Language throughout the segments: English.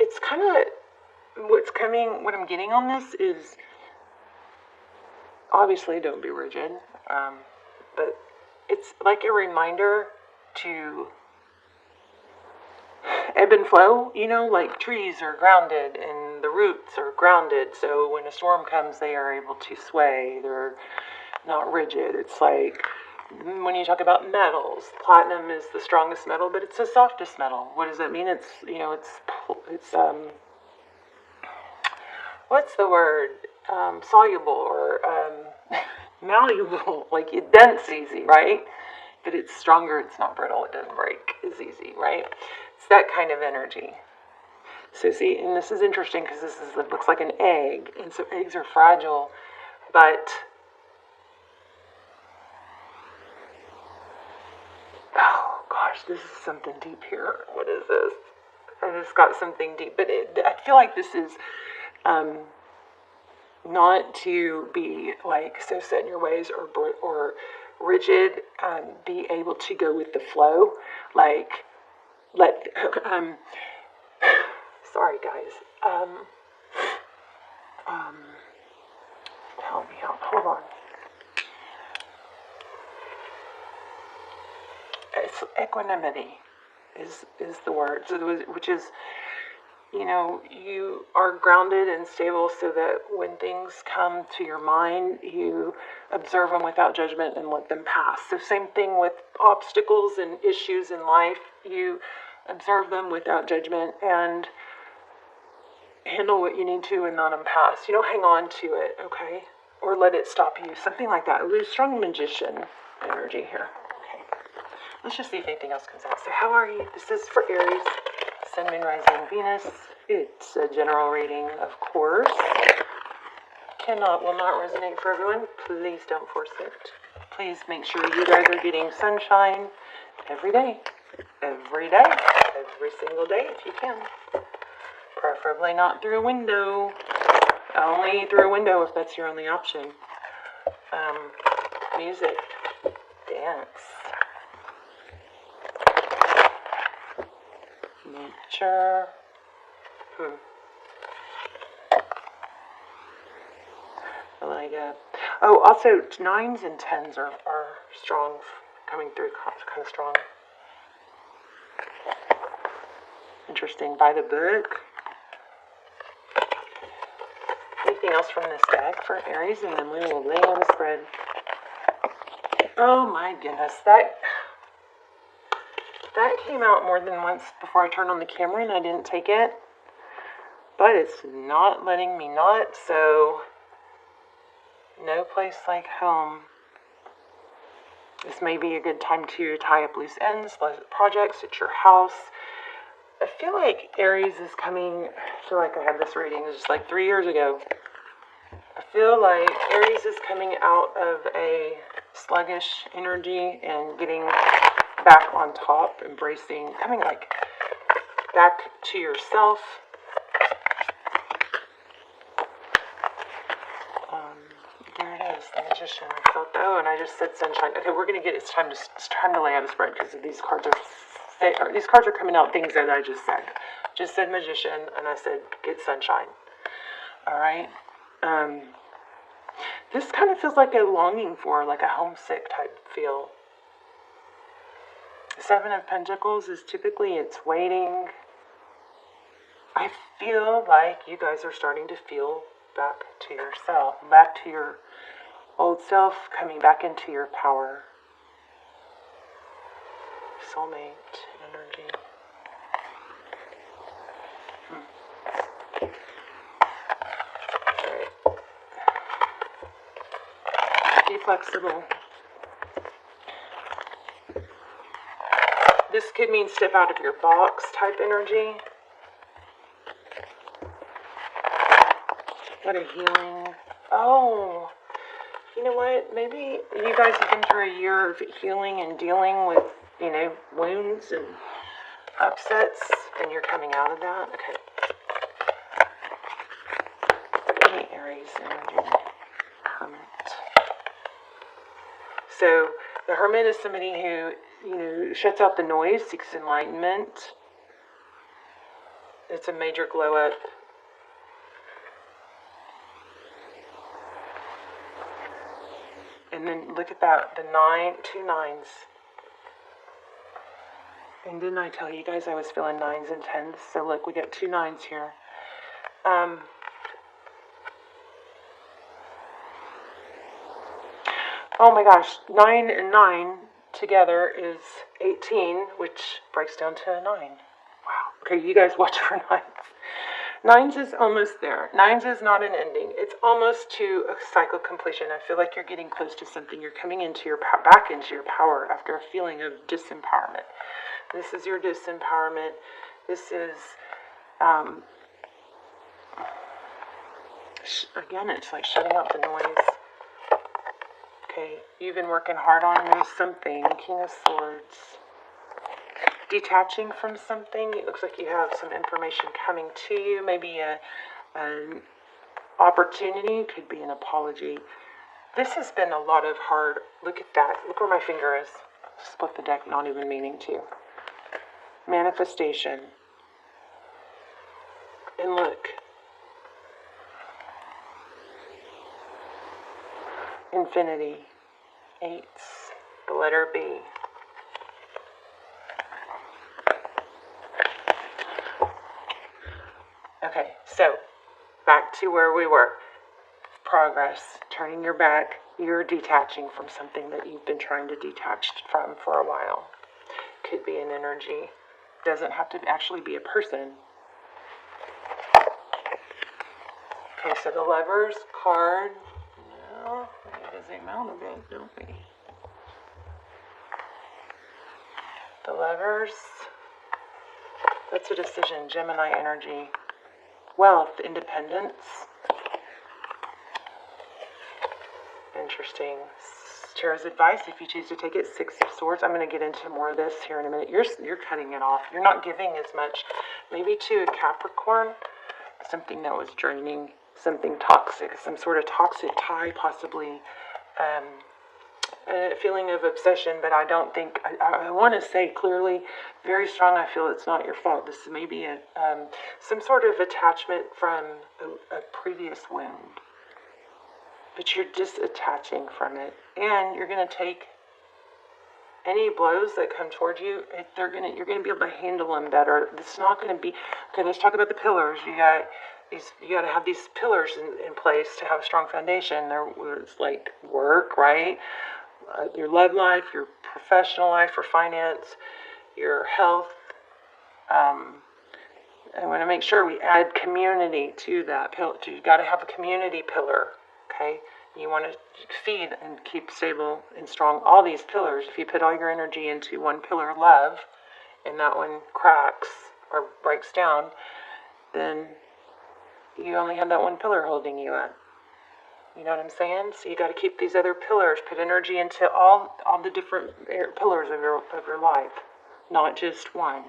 it's kind of what I'm getting on this is, obviously don't be rigid, but it's like a reminder to ebb and flow, like trees are grounded and the roots are grounded, so when a storm comes they are able to sway, they're not rigid. It's like when you talk about metals, platinum is the strongest metal, but it's the softest metal. What does that mean? It's, it's what's the word? Soluble or malleable, like it dents easy, right? But it's stronger, it's not brittle, it doesn't break as easy, right? It's that kind of energy. So see, and this is interesting because it looks like an egg, and so eggs are fragile, but oh gosh, this is something deep here. What is this? I just got something deep, but I feel like this is not to be like so set in your ways or rigid. Be able to go with the flow, like sorry guys. Help me out. Hold on. It's equanimity is the word, which is, you are grounded and stable so that when things come to your mind, you observe them without judgment and let them pass. So same thing with obstacles and issues in life. You observe them without judgment and handle what you need to and let them pass. You don't hang on to it, okay? Or let it stop you. Something like that. There's strong magician energy here. Okay. Let's just see if anything else comes out. So how are you? This is for Aries. Sun, Moon, Rising, Venus. It's a general reading, of course. Will not resonate for everyone. Please don't force it. Please make sure you guys are getting sunshine every day. Every day. Every single day if you can. Preferably not through a window. Only through a window if that's your only option. Music. Dance. Nature. I like it. Oh, also 9s and 10s are strong, coming through kind of strong. Interesting. By the book. Anything else from this deck for Aries, and then we will lay on the spread. Oh my goodness, that came out more than once before I turned on the camera and I didn't take it. But it's not letting me not, so no place like home. This may be a good time to tie up loose ends, projects at your house. I feel like Aries is coming, I feel like I had this reading, it was just like 3 years ago. I feel like Aries is coming out of a sluggish energy and getting back on top, embracing, coming like back to yourself. There it is, the Magician. I felt that. Oh, and I just said sunshine. Okay, it's time to lay out a spread because these cards are coming out things that I just said. Just said Magician, and I said get sunshine. All right. This kind of feels like a longing for, like a homesick type feel. The 7 of Pentacles is typically it's waiting. I feel like you guys are starting to feel back to yourself, back to your old self, coming back into your power. Soulmate energy. Alright. Be flexible. This could mean step out of your box type energy. What a healing. Oh, you know what? Maybe you guys have been through a year of healing and dealing with, wounds and upsets, and you're coming out of that. Okay. Any Aries energy. Hermit. So, the Hermit is somebody who, shuts out the noise, seeks enlightenment. It's a major glow up. And then look at that, the 2 nines. And didn't I tell you guys I was feeling 9s and 10s? So look, we got 2 9s here. Oh my gosh, 9 and 9 together is 18, which breaks down to a 9. Wow. Okay, you guys watch for 9s. 9s is almost there. 9s is not an ending. It's almost to a cycle completion. I feel like you're getting close to something. You're coming into your back into your power after a feeling of disempowerment. This is your disempowerment. This is, again, it's like shutting out the noise. Okay, you've been working hard on there's something. King of Swords. Detaching from something. It looks like you have some information coming to you. Maybe an opportunity. Could be an apology. This has been a lot of hard. Look at that. Look where my finger is. Split the deck, not even meaning to. Manifestation. And look. Infinity. 8s. The letter B. Okay, so back to where we were. Progress. Turning your back. You're detaching from something that you've been trying to detach from for a while. Could be an energy. Doesn't have to actually be a person. Okay, so the Lovers card. No, we need to zoom out a bit, don't we? The Lovers. That's a decision. Gemini energy. Wealth, independence. Interesting. Tarot's advice, if you choose to take it, 6 of Swords. I'm going to get into more of this here in a minute. You're cutting it off. You're not giving as much. Maybe to a Capricorn, something that was draining, something toxic, some sort of toxic tie, possibly a feeling of obsession, but I don't think, I want to say clearly, very strong, I feel it's not your fault. This may be some sort of attachment from a previous wound. But you're disattaching from it, and you're going to take any blows that come toward you. You're going to be able to handle them better. It's not going to be okay. Let's talk about the pillars. You got to have these pillars in place to have a strong foundation. It's like work, right? Your love life, your professional life, or finance, your health. I want to make sure we add community to that pillar. You've got to have a community pillar. Okay, you want to feed and keep stable and strong all these pillars. If you put all your energy into one pillar, love, and that one cracks or breaks down, then you only have that one pillar holding you up. You know what I'm saying? So you got to keep these other pillars, put energy into all the different pillars of your life, not just one.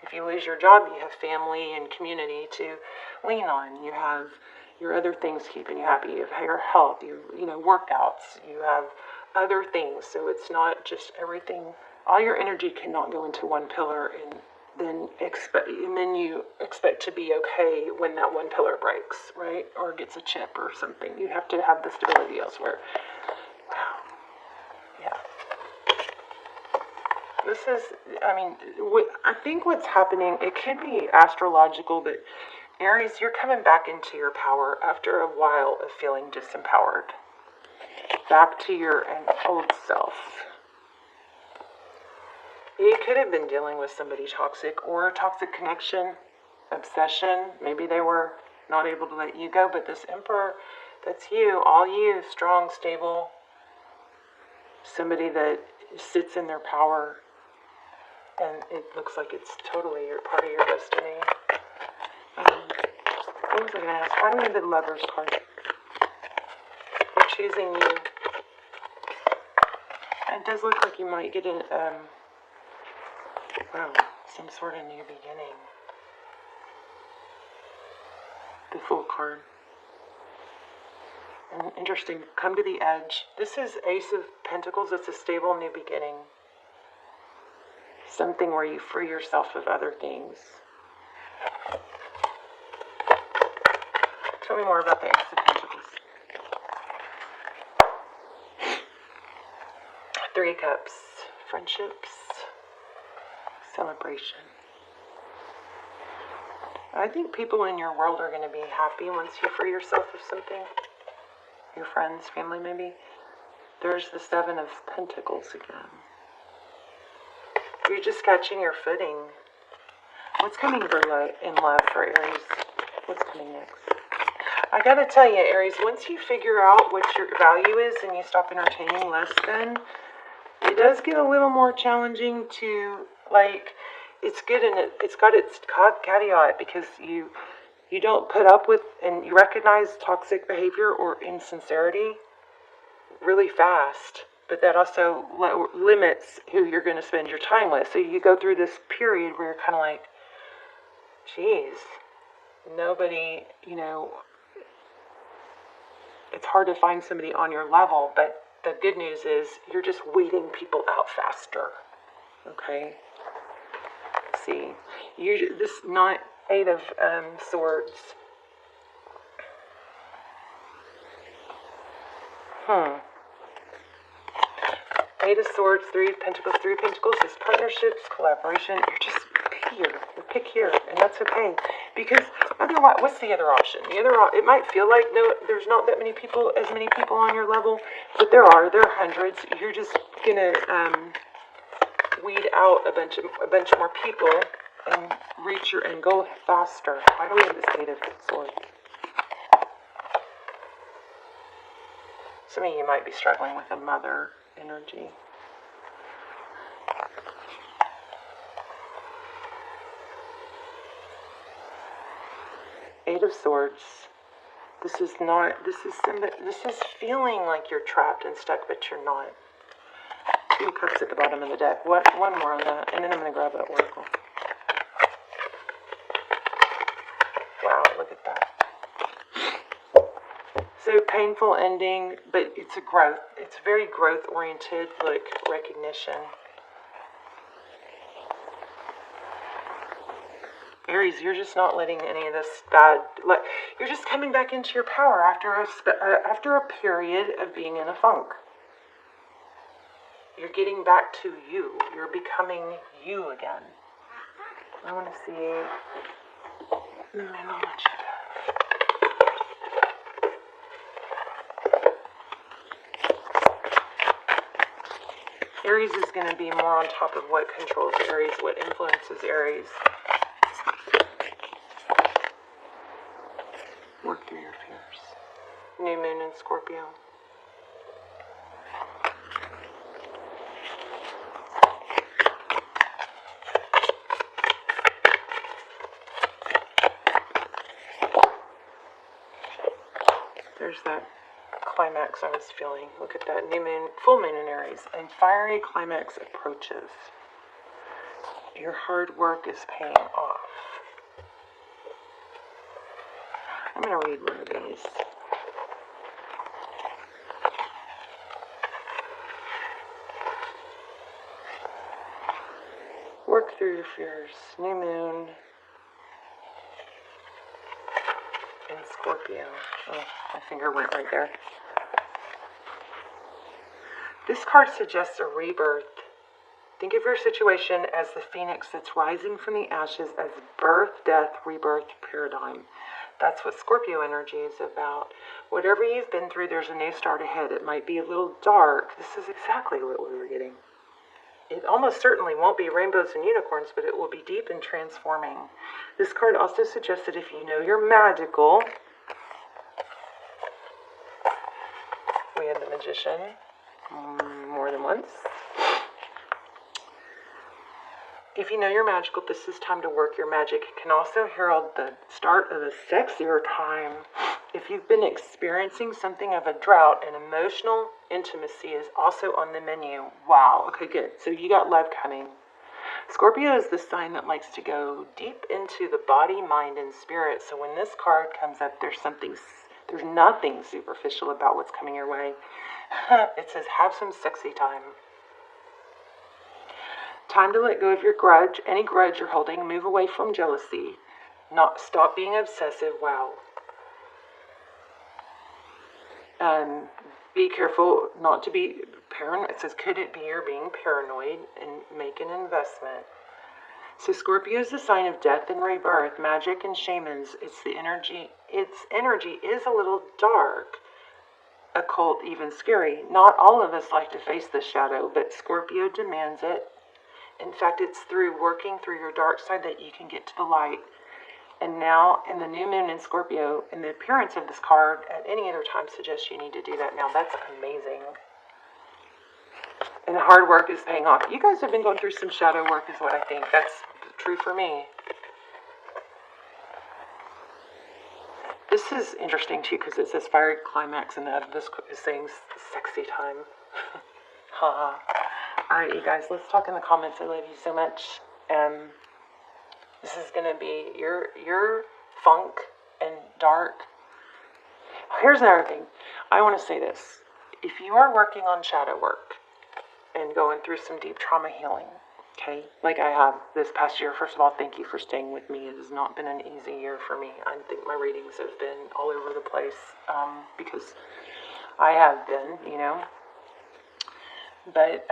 If you lose your job, you have family and community to lean on. You have your other things keeping you happy. You have your health, you know, workouts. You have other things. So it's not just everything. All your energy cannot go into one pillar and then you expect to be okay when that one pillar breaks, right? Or gets a chip or something. You have to have the stability elsewhere. Wow. Yeah. This is, I think what's happening, it could be astrological, but Aries, you're coming back into your power after a while of feeling disempowered. Back to your old self. You could have been dealing with somebody toxic or a toxic connection, obsession. Maybe they were not able to let you go, but this Emperor, that's you, all you, strong, stable, somebody that sits in their power, and it looks like it's totally part of your destiny. What was I going to ask? Why do we have the Lovers card? They're choosing you. It does look like you might get some sort of new beginning. The Fool card. And interesting, come to the edge. This is Ace of Pentacles. It's a stable new beginning. Something where you free yourself of other things. Tell me more about the Ace of Pentacles. 3 Cups. Friendships. Celebration. I think people in your world are going to be happy once you free yourself of something. Your friends, family maybe. There's the 7 of Pentacles again. You're just catching your footing. What's coming in love for Aries? What's coming next? I gotta tell you, Aries, once you figure out what your value is and you stop entertaining less than, it does get a little more challenging to, like, it's good and it's got its caveat because you don't put up with and you recognize toxic behavior or insincerity really fast, but that also limits who you're going to spend your time with. So you go through this period where you're kind of like, geez, nobody, it's hard to find somebody on your level, but the good news is you're just weeding people out faster. Okay? See, this 8 of Swords. Eight of Swords, 3 of Pentacles. 3 of Pentacles is partnerships, collaboration. You're just pick here, and that's okay. Because otherwise, what's the other option? It might feel like there's not that many people, as many people on your level, but there are hundreds. You're just gonna weed out a bunch more people and reach your end goal faster. Why do we have this 8 of Swords? Some of you might be struggling with a mother energy. Eight of Swords. This is feeling like you're trapped and stuck, but you're not. 2 Cups at the bottom of the deck. One more on that, and then I'm going to grab an oracle. Wow, look at that. So painful ending, but it's a growth. It's very growth-oriented, like recognition. Aries, you're just not letting any of this you're just coming back into your power after a period of being in a funk. You're getting back to you. You're becoming you again. I want to see. Aries is going to be more on top of what controls Aries, what influences Aries. Work through your fears. New moon in Scorpio. There's that climax I was feeling. Look at that new moon, full moon in Aries, and fiery climax approaches. Your hard work is paying off. I'm going to read one of these. Work through your fears. New moon in Scorpio. Oh, my finger went right there. This card suggests a rebirth. Think of your situation as the phoenix that's rising from the ashes as birth, death, rebirth paradigm. That's what Scorpio energy is about. Whatever you've been through, there's a new start ahead. It might be a little dark. This is exactly what we were getting. It almost certainly won't be rainbows and unicorns, but it will be deep and transforming. This card also suggests that if you know you're magical, we had the Magician more than once. If you know you're magical, this is time to work your magic. It can also herald the start of a sexier time. If you've been experiencing something of a drought, and emotional intimacy is also on the menu. Wow, okay, good. So you got love coming. Scorpio is the sign that likes to go deep into the body, mind, and spirit. So when this card comes up, there's nothing superficial about what's coming your way. It says, have some sexy time. Time to let go of your grudge, any grudge you're holding. Move away from jealousy. Stop being obsessive. Wow. Be careful not to be paranoid. It says, could it be you're being paranoid and make an investment? So Scorpio is the sign of death and rebirth, magic and shamans. Its energy is a little dark, occult, even scary. Not all of us like to face the shadow, but Scorpio demands it. In fact, it's through working through your dark side that you can get to the light. And now, in the new moon in Scorpio, and the appearance of this card at any other time suggests you need to do that now. That's amazing. And hard work is paying off. You guys have been going through some shadow work is what I think. That's true for me. This is interesting too because it says fiery climax and this is saying sexy time. Haha. Alright, you guys, let's talk in the comments. I love you so much. This is going to be your funk and dark. Here's another thing. I want to say this. If you are working on shadow work and going through some deep trauma healing, okay, like I have this past year, first of all, thank you for staying with me. It has not been an easy year for me. I think my readings have been all over the place because I have been, you know. But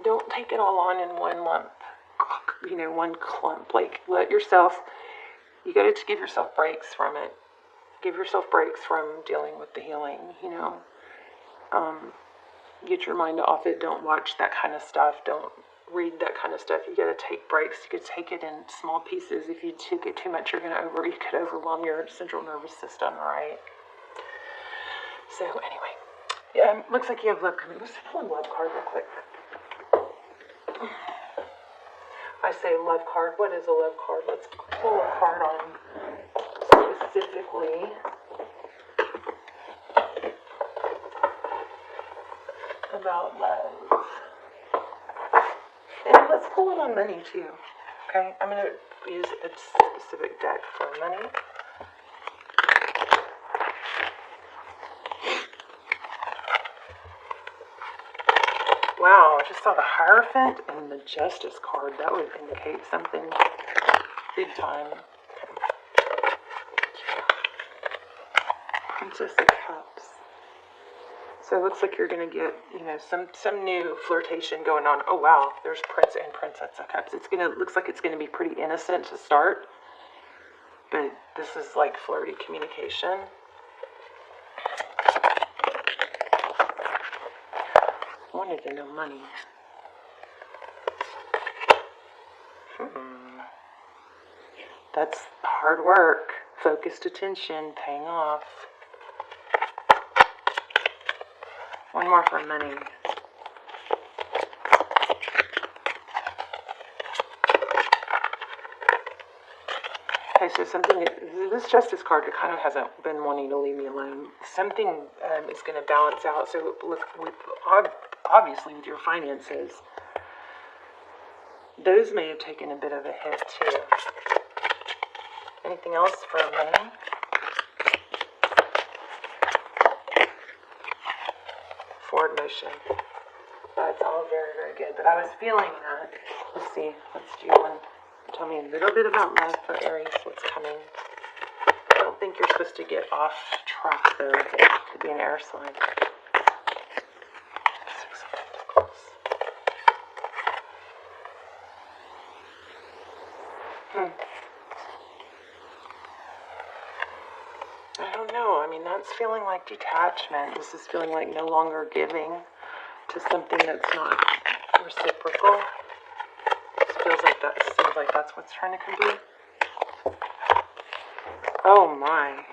don't take it all on in one lump. You know, one clump. Like, let yourself, you got to give yourself breaks from it. Give yourself breaks from dealing with the healing, you know. Get your mind off it. Don't watch that kind of stuff. Don't read that kind of stuff. You got to take breaks. You could take it in small pieces. If you took it too much, you could overwhelm your central nervous system, all right? So, anyway. Looks like you have love coming. Let's pull a love card real quick. I say love card. What is a love card? Let's pull a card on specifically about love. And let's pull one on money too. Okay, I'm going to use a specific deck for money. Wow, I just saw the Hierophant and the Justice card. That would indicate something big time. Okay. Princess of Cups. So it looks like you're going to get, you know, some new flirtation going on. Oh, wow, there's Prince and Princess of Cups. Looks like it's going to be pretty innocent to start. But this is like flirty communication. Wanted to know money. That's hard work, focused attention, paying off. One more for money. Okay, so this Justice card, it kind of hasn't been wanting to leave me alone. Something is going to balance out. So obviously with your finances, those may have taken a bit of a hit too. Anything else for money? Forward motion. That's all very, very good. But I was feeling that. Let's see. Let's do one. Tell me a little bit about love for Aries. What's coming? I don't think you're supposed to get off track though. It could be an air sign. 6 of Pentacles. I don't know. I mean, that's feeling like detachment. This is feeling like no longer giving to something that's not reciprocal. It feels like that. It seems like that's what's trying to come through. Oh my.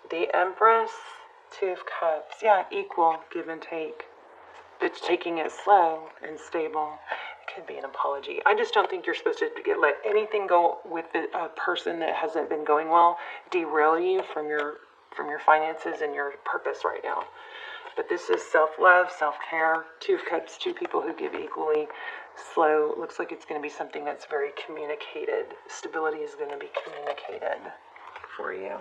The Empress, 2 of Cups. Yeah, equal, give and take. But taking it slow and stable. Could be an apology. I just don't think you're supposed to let anything go with a person that hasn't been going well derail you from your finances and your purpose right now. But this is self-love, self-care, 2 of Cups, 2 people who give equally. Slow. Looks like it's going to be something that's very communicated. Stability is going to be communicated for you.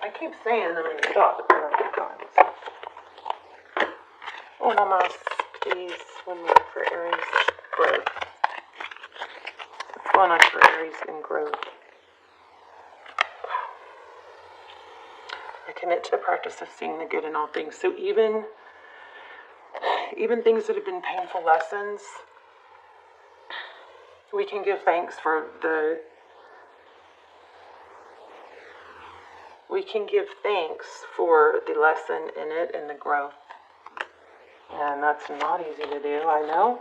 I keep saying I'm going to stop, but then I keep going. One almost, please. 1 minute for Aries. Growth. going on for Aries in growth. I commit to the practice of seeing the good in all things. So even things that have been painful lessons, we can give thanks for the lesson in it and the growth. And that's not easy to do, I know.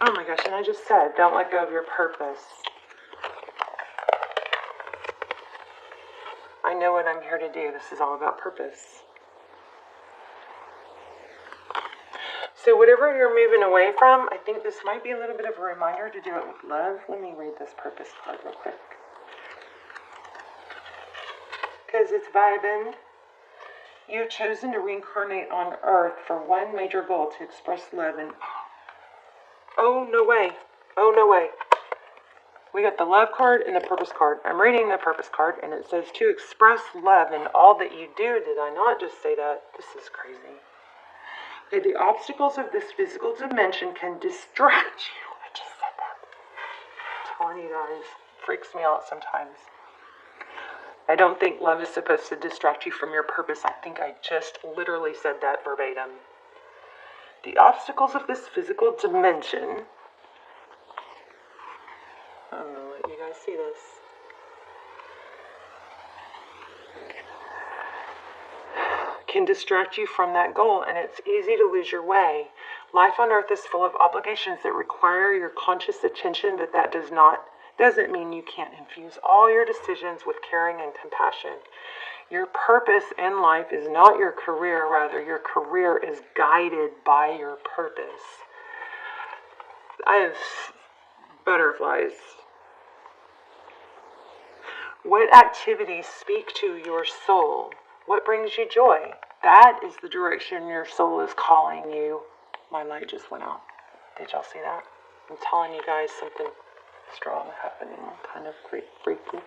Oh my gosh, and I just said, don't let go of your purpose. I know what I'm here to do. This is all about purpose. So whatever you're moving away from, I think this might be a little bit of a reminder to do it with love. Let me read this purpose card real quick. Because it's vibing. You've chosen to reincarnate on Earth for one major goal, to express love and... Oh, no way. Oh, no way. We got the love card and the purpose card. I'm reading the purpose card, and it says to express love in all that you do. Did I not just say that? This is crazy. Okay, the obstacles of this physical dimension can distract you. I just said that. I'm telling you guys, it freaks me out sometimes. I don't think love is supposed to distract you from your purpose. I think I just literally said that verbatim. The obstacles of this physical dimension... I'm going to let you guys see this. Can distract you from that goal, and it's easy to lose your way. Life on Earth is full of obligations that require your conscious attention, but that doesn't mean you can't infuse all your decisions with caring and compassion. Your purpose in life is not your career, rather your career is guided by your purpose. I have butterflies. What activities speak to your soul? What brings you joy? That is the direction your soul is calling you. My light just went out. Did y'all see that? I'm telling you guys something strong happening. Kind of freaky.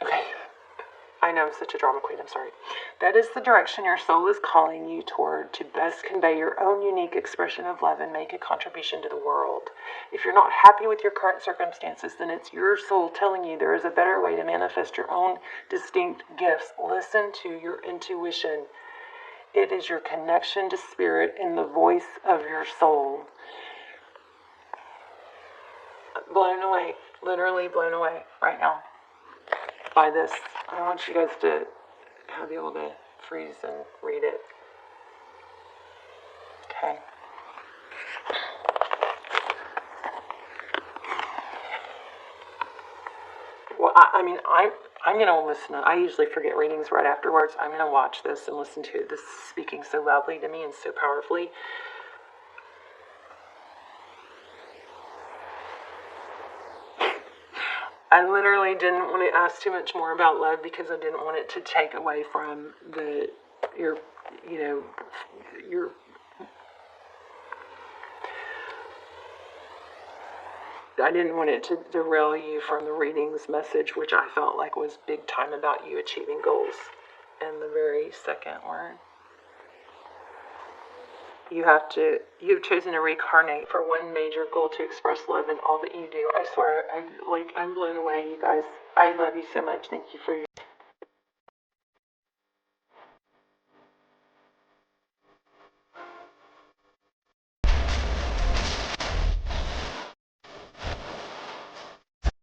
Okay. I know I'm such a drama queen. I'm sorry. That is the direction your soul is calling you toward, to best convey your own unique expression of love and make a contribution to the world. If you're not happy with your current circumstances, then it's your soul telling you there is a better way to manifest your own distinct gifts. Listen to your intuition. It is your connection to spirit and the voice of your soul. Blown away. Literally blown away right now by this. I want you guys to be able to freeze and read it. Okay. Well, I'm going to listen. I usually forget readings right afterwards. I'm going to watch this and listen to it. This is speaking so loudly to me and so powerfully. I literally didn't want to ask too much more about love because I didn't want it to take away from your I didn't want it to derail you from the reading's message, which I felt like was big time about you achieving goals. And the very second word. You've chosen to reincarnate for one major goal, to express love in all that you do. I swear, I'm blown away, you guys. I love you so much. Thank you for your